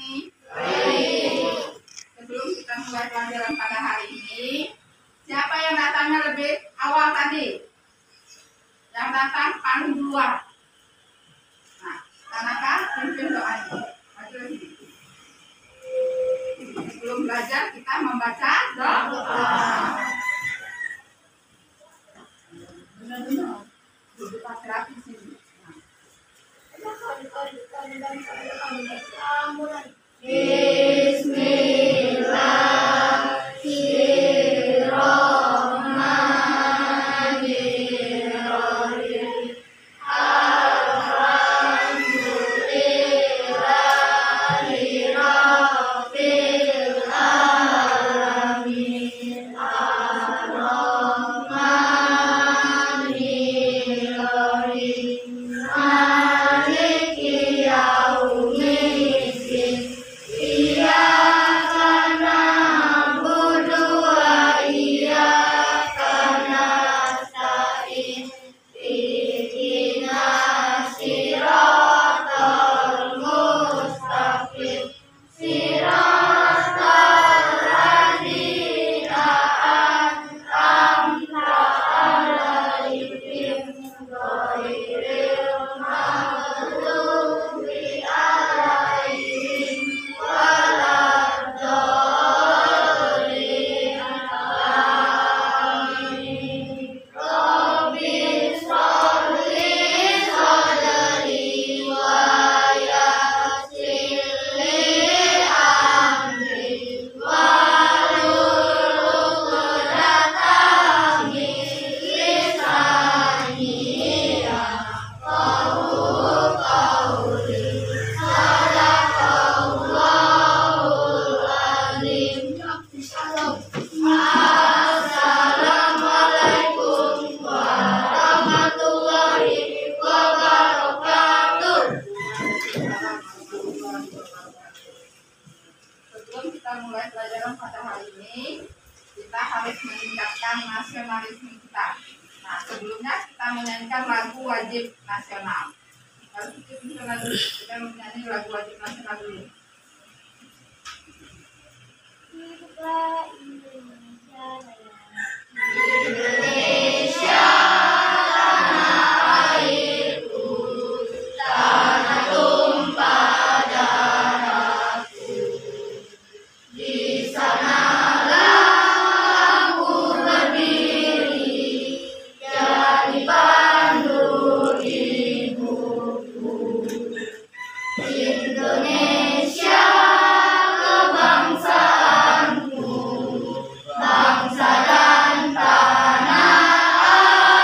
ini? Baik. Sebelum kita mulai pelajaran pada hari ini, siapa yang datangnya lebih awal tadi? Yang datang paling duluan. Nah, Tanaka pimpin doanya. Maju sini. Sebelum belajar kita membaca doa. Benar-benar. Duduk rapi sini. Bismillahirrahmanirrahim. Alhamdulillahirabbil alamin. Ar-Rahmanirrahim. Maliki yaumiddin. Iyyaka na'budu wa iyyaka nasta'in. Ihdinas siratal mustaqim. Siratal ladzina an'amta 'alaihim ghairil maghdubi 'alaihim waladdallin. Amin. Rabbi sholli sadri wa yassir li amri wahlul 'uqdatam min lisani yafqahu qawli. Shadaqallahul azim. Assalamualaikum warahmatullahi wabarakatuh. Sebelum kita mulai pelajaran pada hari ini, kita harus meningkatkan nasionalisme kita. Nah, sebelumnya kita menyanyikan lagu wajib nasional. Lalu kita menyanyi lagu wajib nasional dulu. Hiduplah Indonesia Raya. Indonesia tanah airku, tanah tumpah darahku. Di sanalah aku berdiri, jadi pandu hidupku. Indonesia kebangsaanku, bangsa dan tanah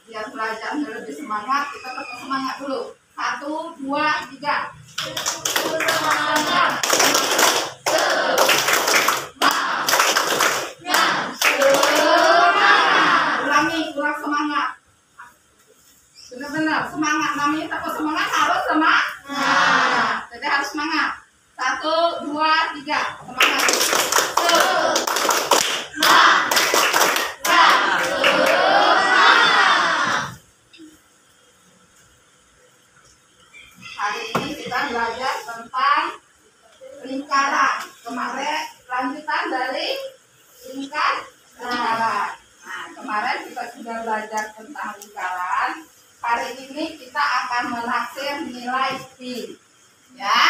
Biar belajarnya lebih semangat, kita tetap semangat dulu. 1, 2, 3. Semangat. Ulangi, kurang semangat. Benar-benar semangat, namanya tetap semangat harus semangat. Jadi harus semangat. 1, 2, 3. Semangat. Hari ini kita belajar tentang lingkaran. Kemarin lanjutan dari lingkaran. Nah, kemarin kita sudah belajar tentang lingkaran. Hari ini kita akan menaksir nilai pi. Ya.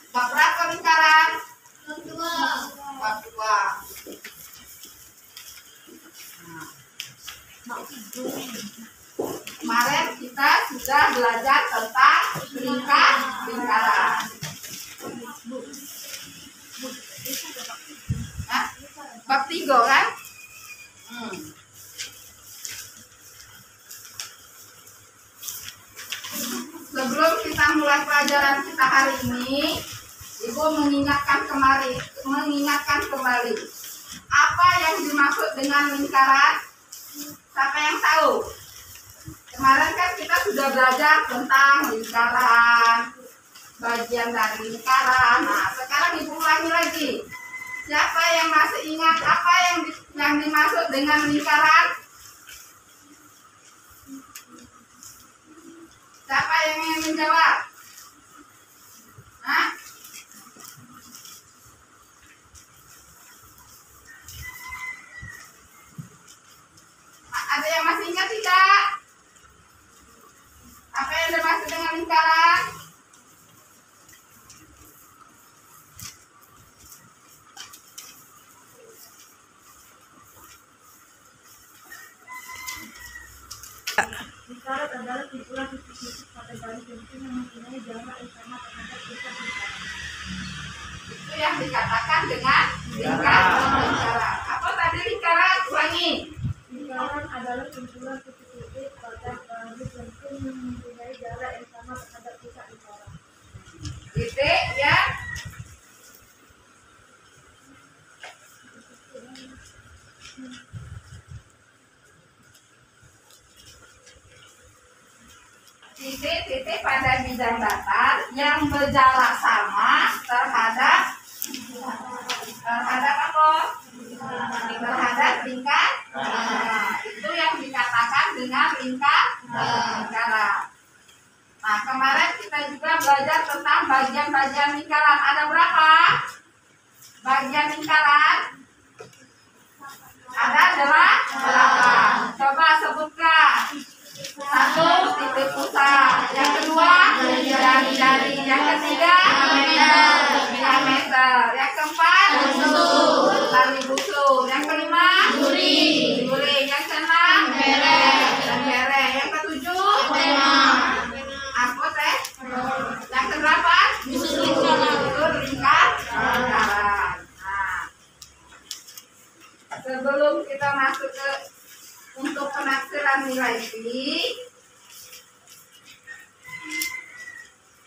Bab berapa lingkaran? Bab 2. Kemarin kita sudah belajar tentang lingkaran. Nah, bab 3 kan? Sebelum kita mulai pelajaran kita hari ini, Ibu mengingatkan kembali apa yang dimaksud dengan lingkaran. Siapa yang tahu? Kemarin kan kita sudah belajar tentang lingkaran, bagian dari lingkaran. Nah, sekarang Ibu ulangi lagi. Siapa yang masih ingat apa yang dimaksud dengan lingkaran? Siapa yang ingin menjawab? Hah? Ada yang masih ingat tidak? Apa yang dimaksud dengan lingkaran? Lingkaran adalah kumpulan titik-titik pada garis penting yang mempunyai jarak yang sama terhadap pusat lingkaran. Itu yang dikatakan dengan lingkaran. Apa tadi lingkaran? Ulangi. Lingkaran adalah kumpulan titik-titik pada garis penting yang mempunyai jarak yang sama terhadap pusat lingkaran. Titik ya. Titik-titik pada bidang datar yang berjarak sama terhadap apa? Terhadap lingkaran. Nah, itu yang dikatakan dengan lingkaran. Nah, kemarin kita juga belajar tentang bagian-bagian lingkaran. Ada berapa bagian lingkaran? Ada 8. Coba sebutkan. 1, titik pusat. Yang kedua, jari-jari. Yang ketiga, diameter. Yang keempat, tali busur. Yang kelima, duri. Yang keenam, bereh. Yang ketujuh, apa teh? Yang kedelapan, busur lingkaran. Nah, sebelum kita masuk ke untuk penaksiran nilai pi,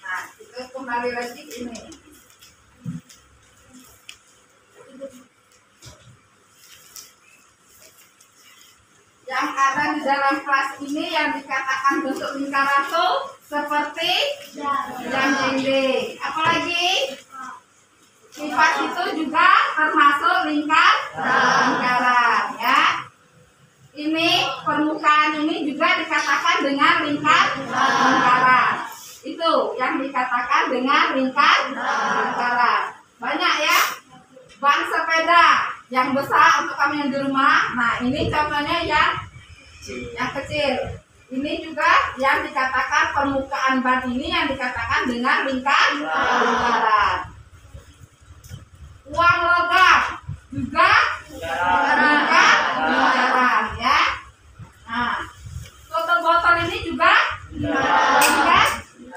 nah kita kembali lagi ini. Yang ada di dalam kelas ini yang dikatakan bentuk lingkaran itu seperti yang ini. Apalagi kipas itu juga termasuk lingkaran ya. Ini permukaan ini juga dikatakan dengan lingkaran. Itu yang dikatakan dengan lingkaran. Banyak ya. Ban sepeda yang besar untuk kami yang di rumah. Nah, ini contohnya yang kecil. Ini juga yang dikatakan permukaan ban ini yang dikatakan dengan lingkaran. Uang logam juga lingkaran ya. Nah, botol ini juga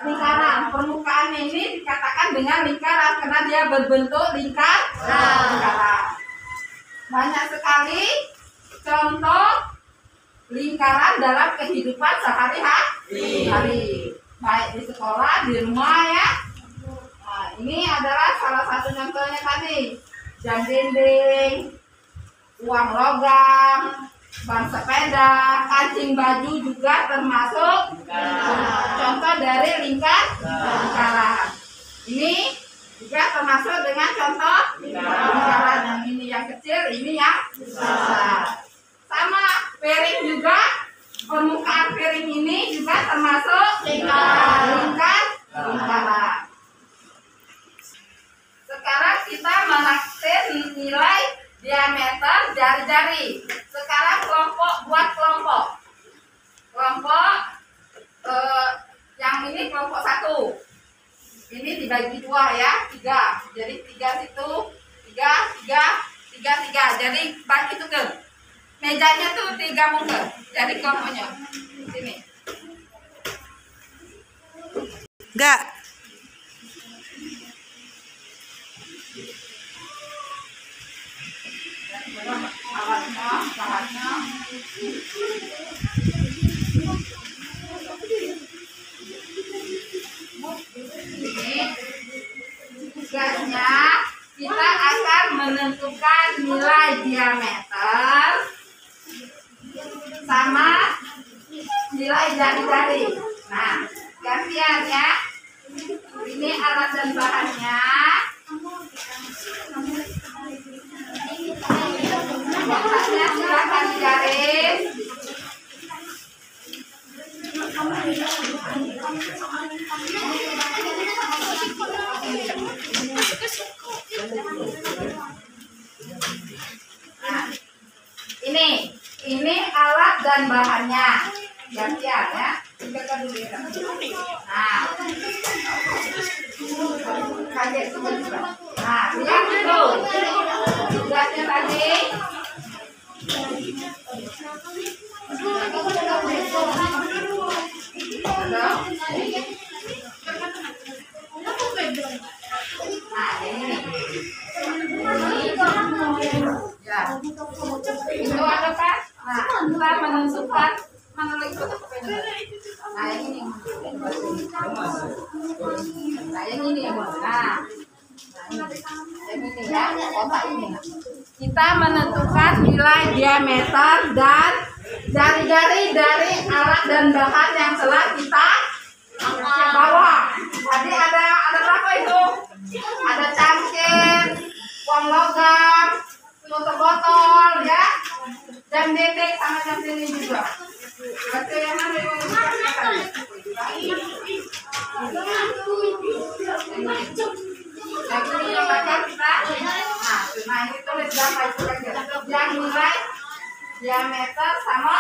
lingkaran. Permukaannya ini dikatakan dengan lingkaran karena dia berbentuk lingkaran. banyak sekali contoh lingkaran dalam kehidupan sehari-hari, baik di sekolah, di rumah ya. Nah, ini adalah salah satu contohnya tadi, jam dinding, uang logam, ban sepeda, kancing baju juga termasuk contoh dari lingkaran. Ini juga termasuk dengan contoh lingkaran. Yang ini yang kecil, ini yang besar. Sama piring juga, permukaan piring ini juga termasuk lingkaran. Sekarang kita menaksir nilai diameter jari-jari. Sekarang buat kelompok. Yang ini kelompok 1. Ini dibagi 2 ya, 3. Jadi 3 situ, 3. Jadi bagi itu ke mejanya tuh 3 muka. Jadi kelompoknya sini. Enggak. Bahannya. Ini tugasnya kita akan menentukan nilai diameter sama nilai jari-jari. Nah, gantian ya. Ini alat dan bahannya. Bahannya silakan digaris. Nah, ini alat dan bahannya. Gantian ya. Nah, lihat dulu tugasnya tadi. Nah, ini ya, itu ada kan? Nah, kita menentukan mana lagi kotak pena. Nah, yang ini. Nah, yang ini ya, nah, ini ya, kotak ini. Kita menentukan nilai diameter dan jari-jari dari alat dan bahan yang telah kita bawa. Tadi ada berapa itu? Ada cangkir, uang logam, tutup botol ya, jam dinding sama jam dinding juga. Betul yang mana yang nah ini tulis berapa itu yang nilai diameter sama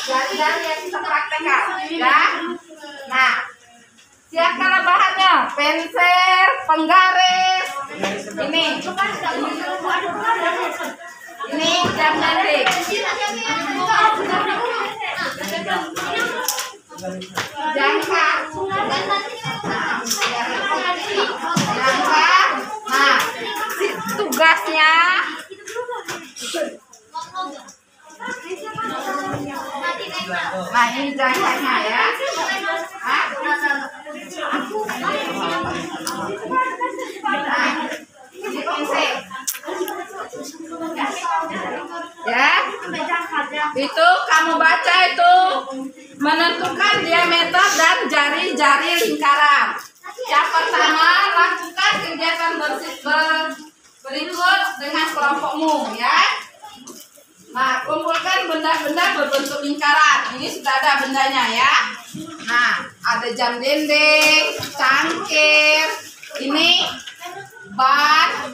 jari-jari yang kita praktekkan ya. Nah, siapkan bahannya, pensil, penggaris, ini jam dinding, jangka, nah tugasnya nah ini jangkanya ya. Ini pensil ya, itu kamu baca itu menentukan diameter dan jari-jari lingkaran. Yang pertama, lakukan kegiatan berikut dengan kelompokmu ya. Nah, kumpulkan benda-benda berbentuk lingkaran. Ini sudah ada bendanya ya. Nah, ada jam dinding, cangkir, ini ban,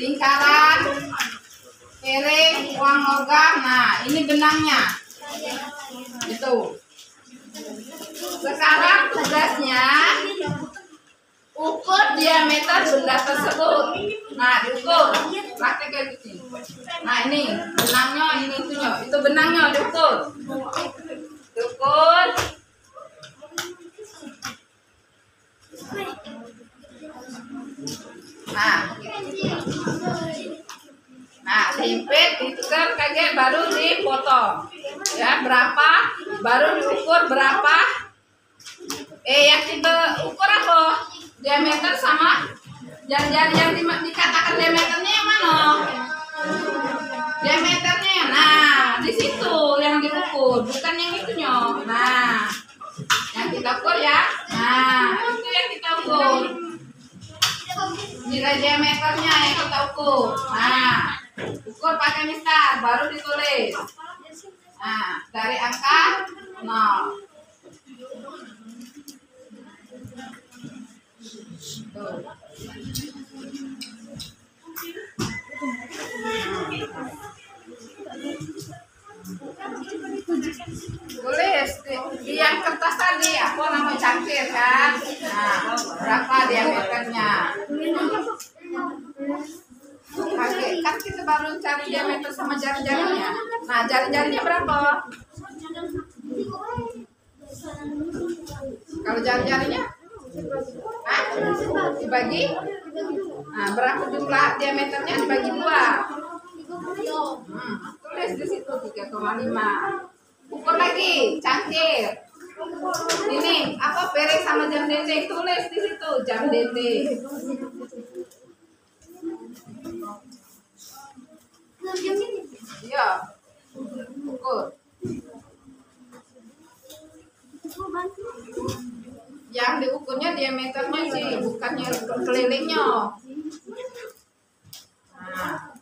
lingkaran, piring, uang logam. Nah, ini benangnya. Itu. Sekarang tugasnya ukur diameter benda tersebut. Nah, diukur. Pakai kayak gitu. Nah, ini benangnya, ini itu benangnya diukur. Diukur. Nah, Nah, dihimpit, ditukar kayak baru dipotong. Ya, berapa? Baru diukur berapa? Yang kita ukur apa? Diameter sama jari-jari yang dikatakan diameternya yang mana? Diameternya. Nah, di situ yang diukur, bukan yang itunya. Nah, yang kita ukur ya. Nah, itu yang kita ukur. Nilai diameternya yang kita ukur. Nah, ukur pakai mistar, baru ditulis. Nah, dari angka 0. Tuh. Tulis di yang kertas tadi, aku nama cangkir kan. Nah, berapa diameternya? Pakai kan kita baru cari diameter sama jari-jarinya. Nah, jari-jarinya berapa? Kalau jari-jarinya dibagi, nah berapa jumlah diameternya dibagi 2. Tulis di situ 3,5. Ukur lagi, cangkir. Ini apa piring sama jam dinding, tulis di situ jam dinding. Iya, ukur. Yang diukurnya diameternya sih, bukannya kelilingnya. Nah.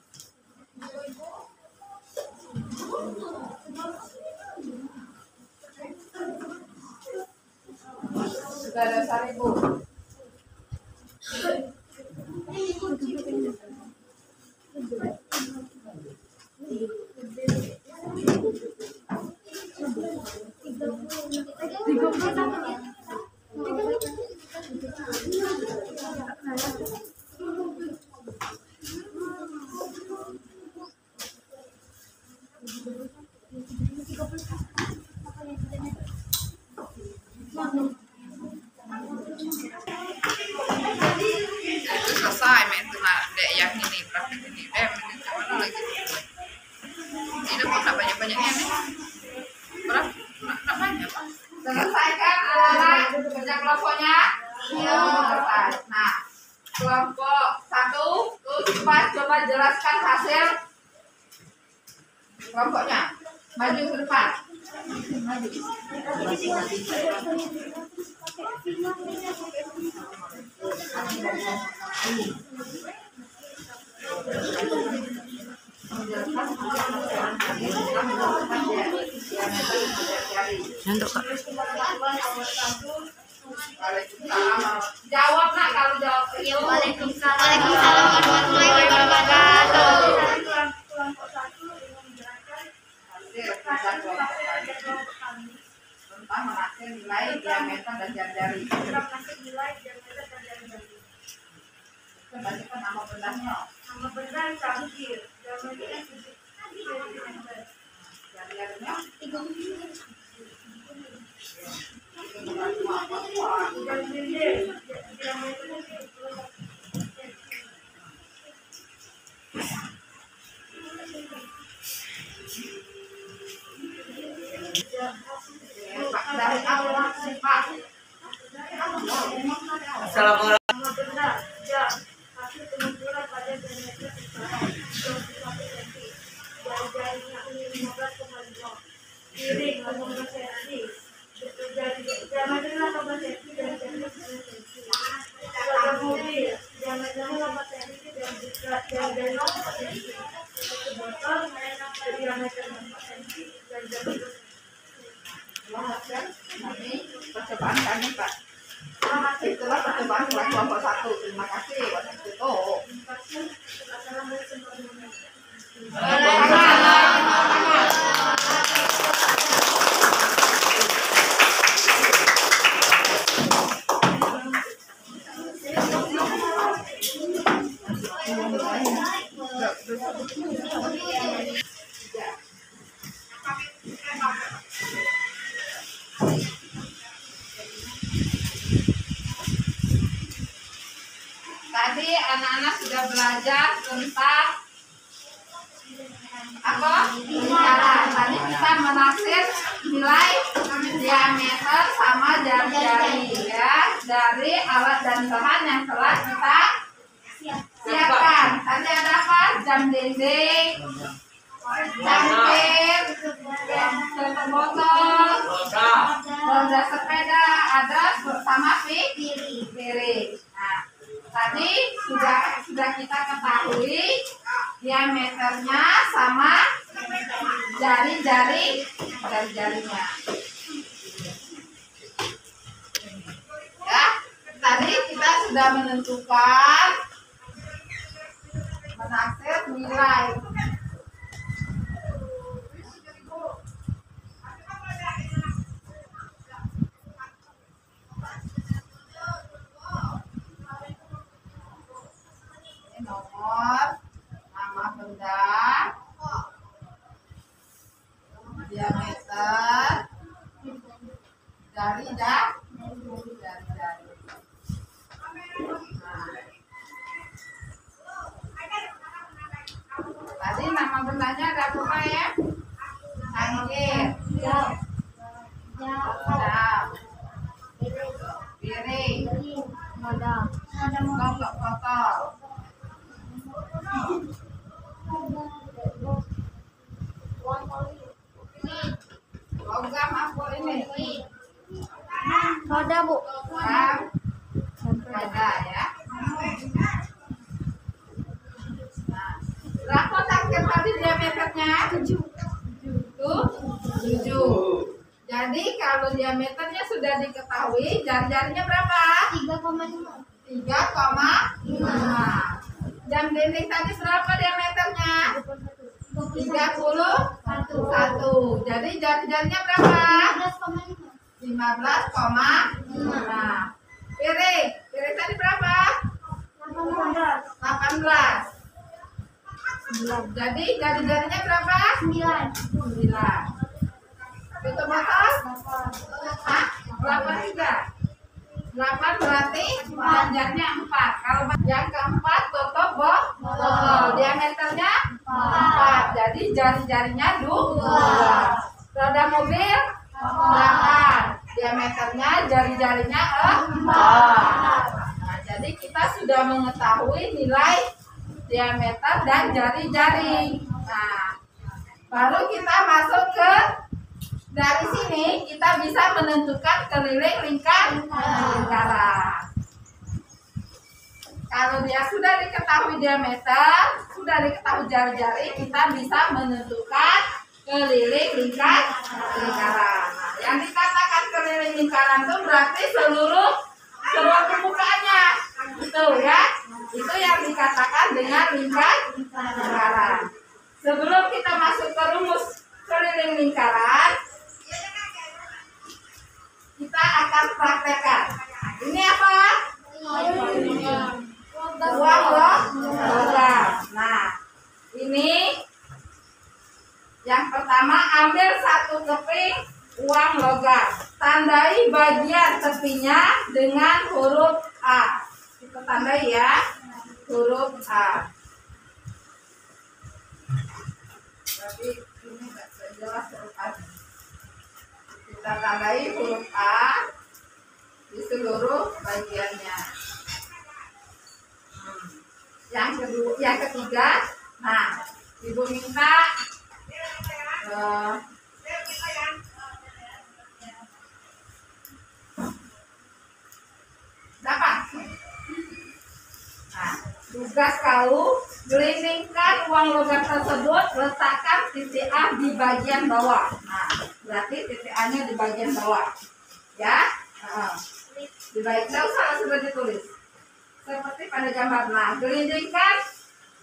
Sudah ada 1.000. Selesai main tuh dek yang ini praktek ini menit mana lagi ini udah banyak-banyaknya nih berapa banyak Pak? Selesai kan anak-anak kerja kelompoknya? Selesai. Nah, kelompok 1 terus Pak coba jelaskan hasil kelompoknya, maju ke depan, maju. Nanduk, Kak. Jawab nak kalau jawab. Waalaikumsalam warahmatullahi wabarakatuh. Tentang menghasil nilai diameter dan jari-jari. Bacakan nama bendanya. Nama benda cangkir. Jari-jarinya. Dari awal Pak. Assalamualaikum. Nama benda jam. Hasil pengumpulan pada diameter 21 cm. Jari-jarinya 15,5. Piring 18 cm. Diameternya 18 cm dan jarinya 9 cm. Roda mobil diameternya 8 cm dan jari-jarinya 4 cm. Botol diameter 4 cm dan jarinya 2 cm. Nanti percobaan kami Pak. Itulah percobaan kelompok 1. Terima kasih. Tadi anak-anak sudah belajar tentang apa? Lingkaran. Tadi kita menaksir nilai diameter sama jari-jari ya dari alat dan bahan yang telah kita siapkan. Tadi ada apa? Jam dinding, jam pin, tutup botol, roda sepeda, ada sama piring. Nah, tadi sudah kita ketahui diameternya sama jari-jarinya. Ya, tadi kita sudah menentukan menaksir nilai. Ini nomor, nama benda, diameter, jari. Tadi nama bendanya ada apa ya? Cangkir, jam, piring, botol. Logam apa ini? Roda, Bu. Ada ya. Nah, berapa cangkir tadi diameternya? 7. Jadi kalau diameternya sudah diketahui, jari-jarinya berapa? 3,5. 3,5. Jam dinding tadi berapa diameternya? 31. Jadi jari-jarinya berapa? 15,5. Piring tadi berapa? 18. Jadi jari-jarinya berapa? 9. Itu botol? Hah? 8 juga? 8 berarti panjangnya 4. Kalau yang keempat tutup botol, diameternya 4. Jadi jari-jarinya 2. Roda mobil 8. Diameternya jari-jarinya 4. Nah, jadi kita sudah mengetahui nilai diameter dan jari-jari. Nah, baru kita masuk ke dari sini kita bisa menentukan keliling lingkaran. Kalau dia sudah diketahui diameter, sudah diketahui jari-jari, kita bisa menentukan keliling lingkaran. Nah, yang dikatakan keliling lingkaran itu berarti seluruh permukaannya. Itu ya. Itu yang dikatakan dengan lingkaran. Sebelum kita masuk ke rumus keliling lingkaran, kita akan praktekkan. Ini apa? Uang logam. Nah, ini yang pertama, ambil 1 keping uang logam. Tandai bagian tepinya dengan huruf A. Kita tandai ya, huruf A. Tapi ini tidak jelas huruf A. Kita tandai huruf A di seluruh bagiannya. Yang ketiga, nah, Ibu minta dapat. Nah, tugas kau gelindingkan uang logam tersebut, letakkan titik A di bagian bawah. Nah, berarti titik A-nya di bagian bawah, ya. Di bagian bawah salah sudah ditulis. Seperti pada gambar. Nah, gelindingkan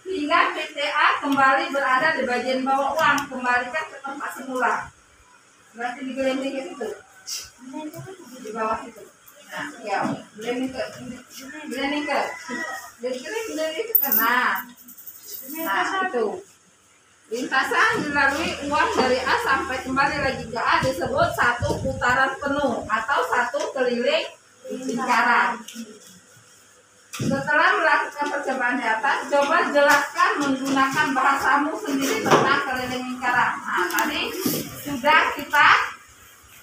hingga titik A kembali berada di bagian bawah uang, kembalikan ke tempat semula. Berarti digelindingin itu di bawah itu. Nah, ya, gelinding ke. Nah, itu. Lintasan dilalui uang dari A sampai kembali lagi ke A disebut satu putaran penuh atau satu keliling lingkaran. Setelah melakukan percobaan di atas, coba jelaskan menggunakan bahasamu sendiri tentang keliling lingkaran. Nah, tadi sudah kita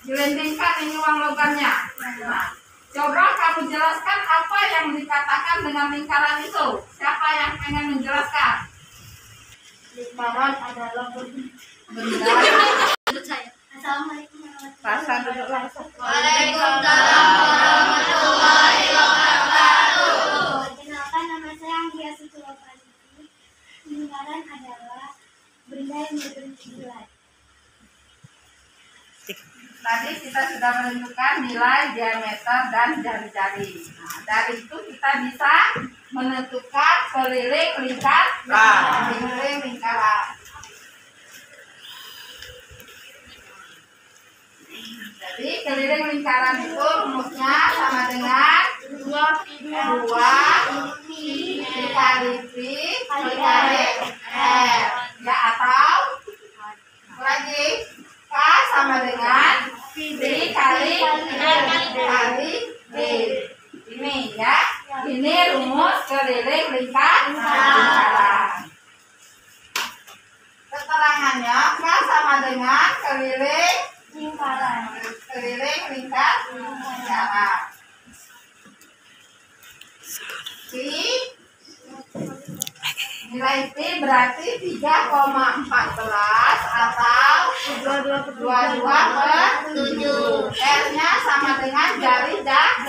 gelindingkan ini uang logamnya. Nah, coba kamu jelaskan apa yang dikatakan dengan lingkaran itu. Siapa yang pengen menjelaskan? Lingkaran adalah benda. Assalamualaikum Rasa duduk langsung. Waalaikumsalam warahmatullahi wabarakatuh. Perkenalkan, nama saya Anggia Susulopaliti. Lingkaran adalah benda yang berbentuk bulat. Tadi kita sudah menentukan nilai diameter dan jari-jari. Nah, dari itu kita bisa menentukan keliling lingkaran. Jadi keliling lingkaran itu rumusnya sama dengan 2 dikali Pi dikali R, ya, atau lagi K sama dengan Pi dikali D. Ini ya, ini rumus keliling lingkaran. Keterangannya K sama dengan keliling lingkaran. Nilai P berarti 3,14 atau 22/7. R-nya sama dengan jari-jari.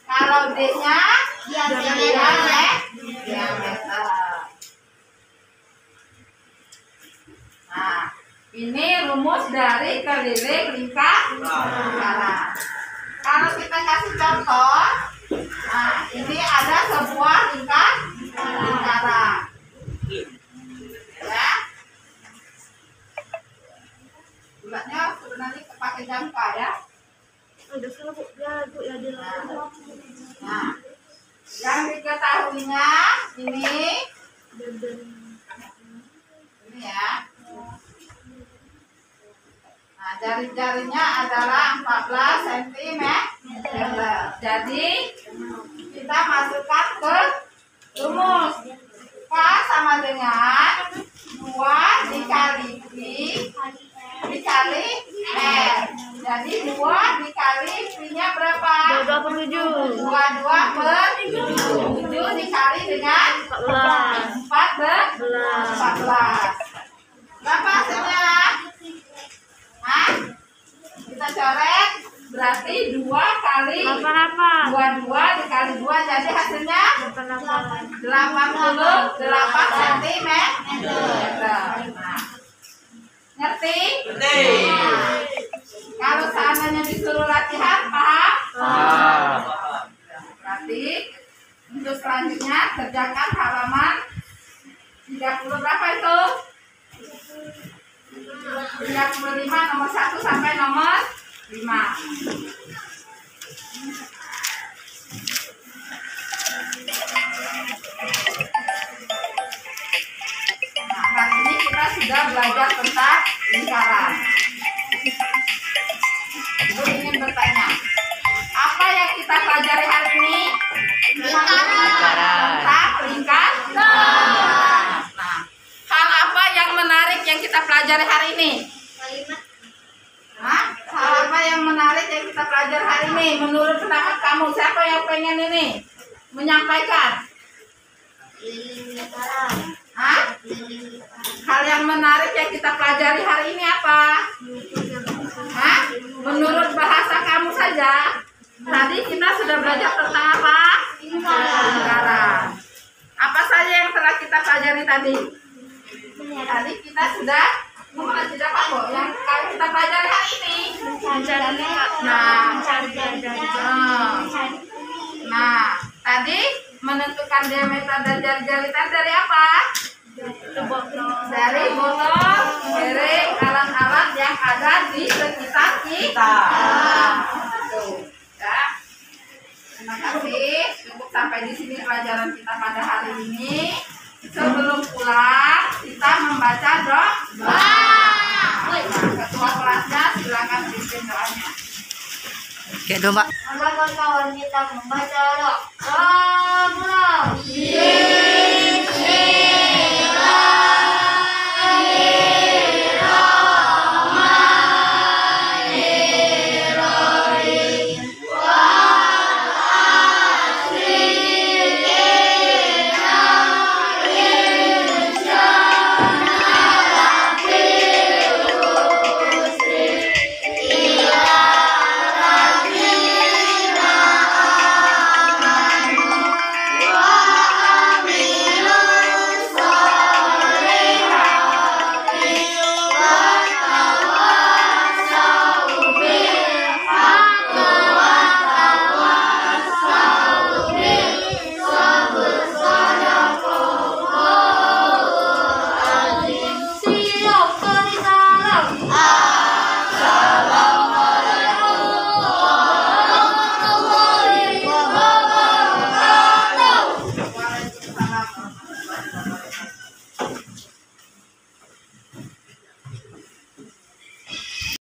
Kalau D-nya diameter. Nah, ini rumus dari keliling lingkaran. Kalau kita kasih contoh, nah ini ada sebuah lingkaran. Ya. Bulatnya sebenarnya pakai jangka ya. Nah, yang diketahuinya ini ya. Nah, jari-jarinya adalah 14 cm. Jadi kita masukkan ke rumus. K sama dengan 2 dikali Pi dikali R. Jadi 2 dikali Pi-nya berapa? 22/7. 22/7 dikali dengan 14. Berapa hasilnya? Hah? Kita coret, berarti 2 kali 22 dikali 2, jadi hasilnya 88 cm. Nah, ngerti? Kalau seandainya disuruh latihan, paham? Berarti untuk selanjutnya kerjakan halaman 30 berapa itu? 35 nomor 1 sampai nomor 5. Nah, hari ini kita sudah belajar tentang lingkaran. Ibu ingin bertanya, apa yang kita pelajari hari ini? Tentang lingkaran. Nah, hal apa yang menarik yang kita pelajari hari ini? Hah? Hal apa yang menarik yang kita pelajari hari ini? Menurut pendapat kamu, siapa yang pengen ini menyampaikan? Hah? Hal yang menarik yang kita pelajari hari ini apa? Hah? Menurut bahasa kamu saja. Tadi kita sudah belajar tentang apa? Lingkaran. Apa saja yang telah kita pelajari tadi? Tadi kita sudah mempelajari apa kok? Yang kita pelajari hari ini. Nah, tadi menentukan diameter dan jari-jari tadi dari apa? Dari botol, dari alat-alat yang ada di sekitar kita. Ya. Terima kasih. Cukup sampai di sini pelajaran kita pada hari ini. Sebelum pulang kita membaca doa. Ketua kelasnya silakan pimpin doanya. Kayak domba. Allah kawan-kawan kita membaca doa. Salam.